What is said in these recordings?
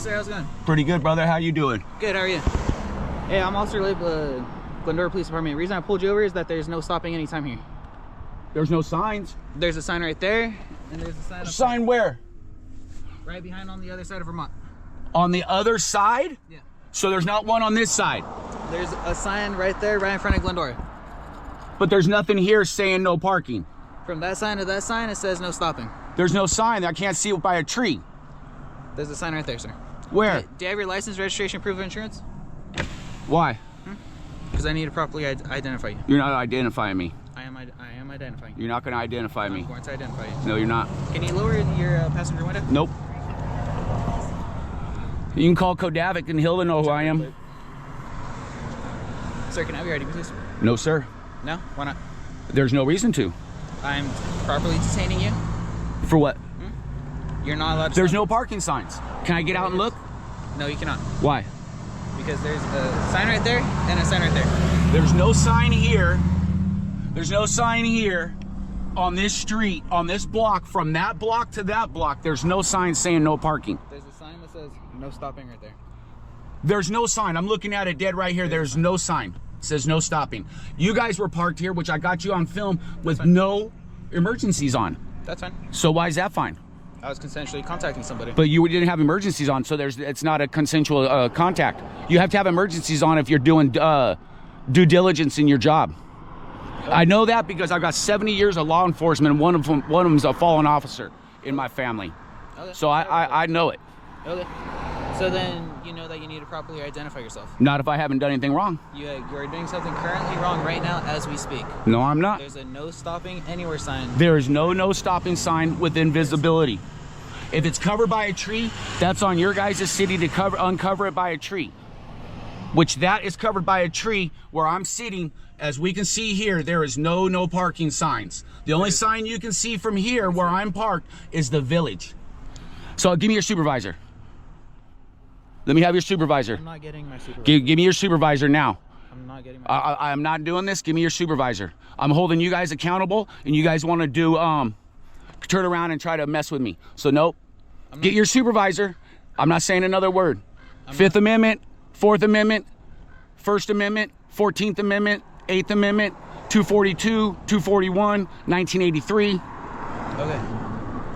sir. How's it going? Pretty good, brother. How you doing? Good. How are you? Hey, I'm Officer Lib, Glendora Police Department. The reason I pulled you over is that there's no stopping anytime here. There's no signs. There's a sign right there, and there's a sign. Sign where? Right behind on the other side of Vermont. On the other side? Yeah. So there's not one on this side. There's a sign right there, right in front of Glendora. But there's nothing here saying no parking. From that sign to that sign, it says no stopping. There's no sign. I can't see it by a tree. There's a sign right there, sir. Where? Do you have your license, registration, proof of insurance? Why? Because I need to properly identify you. You're not identifying me. I am identifying you. You're not going to identify me. I'm going to identify you. No, you're not. Can you lower your passenger window? Nope. You can call Kodavik and he'll know who I am. Sir, can I have your ID, please? No, sir. No? Why not? There's no reason to. I'm properly detaining you. For what? You're not allowed to There's stop. no parking signs. Can I get out and look? No, you cannot. Why? Because there's a sign right there and a sign right there. There's no sign here. There's no sign here on this street, on this block, from that block to that block. There's no sign saying no parking. There's a sign that says no stopping right there. There's no sign. I'm looking at it dead right here. There's no sign. It says no stopping. You guys were parked here, which I got you on film with no emergencies on. That's fine. So why is that fine? I was consensually contacting somebody. But you didn't have emergencies on, so it's not a consensual contact. You have to have emergencies on if you're doing due diligence in your job. I know that because I've got 70 years of law enforcement, and one of them's a fallen officer in my family. Okay. So I know it. Okay. So then you know that you need to properly identify yourself. Not if I haven't done anything wrong. You are doing something currently wrong right now as we speak. No, I'm not. There's a no stopping anywhere sign. There is no stopping sign with invisibility. If it's covered by a tree, that's on your guys' city to uncover it by a tree. Which that is covered by a tree where I'm sitting. As we can see here, there is no parking signs. The only sign you can see from here where I'm parked is the village. So give me your supervisor. Let me have your supervisor. I'm not getting my supervisor. Give me your supervisor now. I'm not getting my I'm not doing this. Give me your supervisor. I'm holding you guys accountable, and you guys want to do turn around and try to mess with me. So nope. Get your supervisor. I'm not saying another word. Fifth Amendment, Fourth Amendment, First Amendment, 14th Amendment, 8th Amendment, 242, 241, 1983. Okay.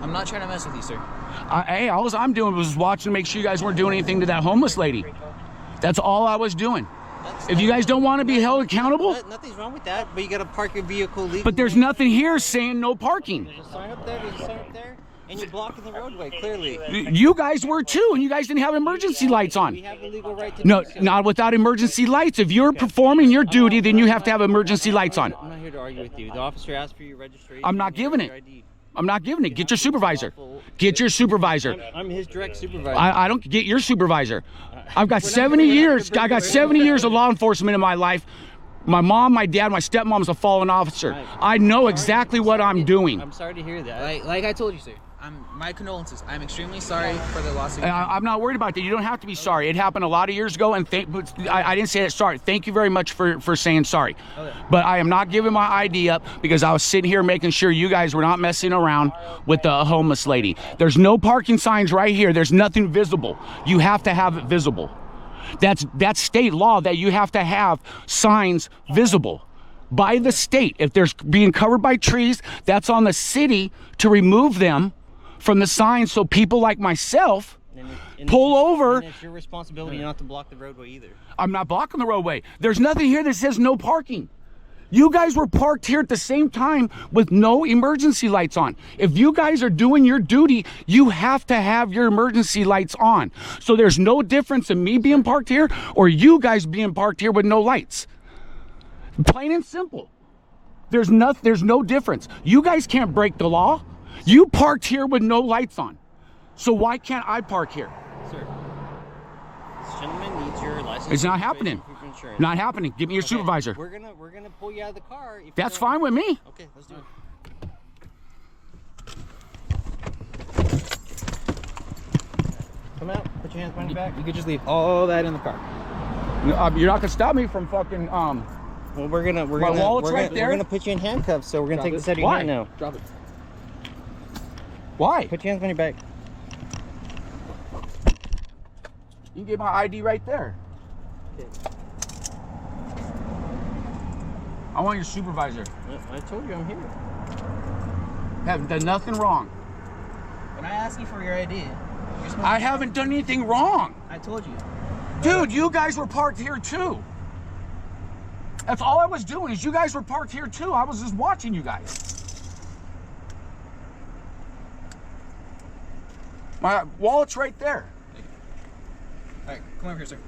I'm not trying to mess with you, sir. Hey, all I'm doing was watching to make sure you guys weren't doing anything to that homeless lady. That's all I was doing. If you guys don't want to be held accountable, nothing's wrong with that, but you got to park your vehicle legally. but there's nothing here saying no parking. There's a sign up there, and you're blocking the roadway, clearly. You guys were too, and you guys didn't have emergency lights on. We have the legal right to No, do so. not without emergency lights. If you're performing your duty, then you have to have emergency lights on. I'm not here to argue with you. The officer asked for your registration. I'm not giving it. your ID. I'm not giving it. Get your supervisor. Get your supervisor. I'm his direct supervisor. I don't get your supervisor. I've got 70 years. I got 70 years of law enforcement in my life. My mom, my dad, my stepmom's a fallen officer. I know exactly what I'm doing. I'm sorry to hear that. Like I told you, sir. My condolences. I'm extremely sorry for the lawsuit. I'm not worried about that. You don't have to be sorry. It happened a lot of years ago, and I didn't say that sorry. Thank you very much for saying sorry. Okay. But I am not giving my ID up because I was sitting here making sure you guys were not messing around with the homeless lady. There's no parking signs right here. There's nothing visible. You have to have it visible. That's state law that you have to have signs visible by the state. If they're being covered by trees, that's on the city to remove them from the signs so people like myself pull over. And it's your responsibility not to block the roadway either. I'm not blocking the roadway. There's nothing here that says no parking. You guys were parked here at the same time with no emergency lights on. If you guys are doing your duty, you have to have your emergency lights on. So there's no difference in me being parked here or you guys being parked here with no lights. Plain and simple. There's no difference. You guys can't break the law. You parked here with no lights on. So why can't I park here? Sir, this gentleman needs your license. It's not happening. Not happening. Give me your supervisor. We're gonna pull you out of the car. If That's fine with me. Okay, let's do it. Come out. Put your hands behind your back. You could just leave all that in the car. You're not gonna stop me from fucking Well, we're gonna put you in handcuffs. So we're gonna take this out of your hand now. Drop it. Why? Put your hands behind your back. You can get my ID right there. Okay. I want your supervisor. I told you I'm here. Haven't done nothing wrong. When I ask you for your ID, I haven't done anything wrong. I told you. Dude, you guys were parked here too. That's all I was doing, is you guys were parked here too. I was just watching you guys. My wallet's right there. All right, come over here, sir.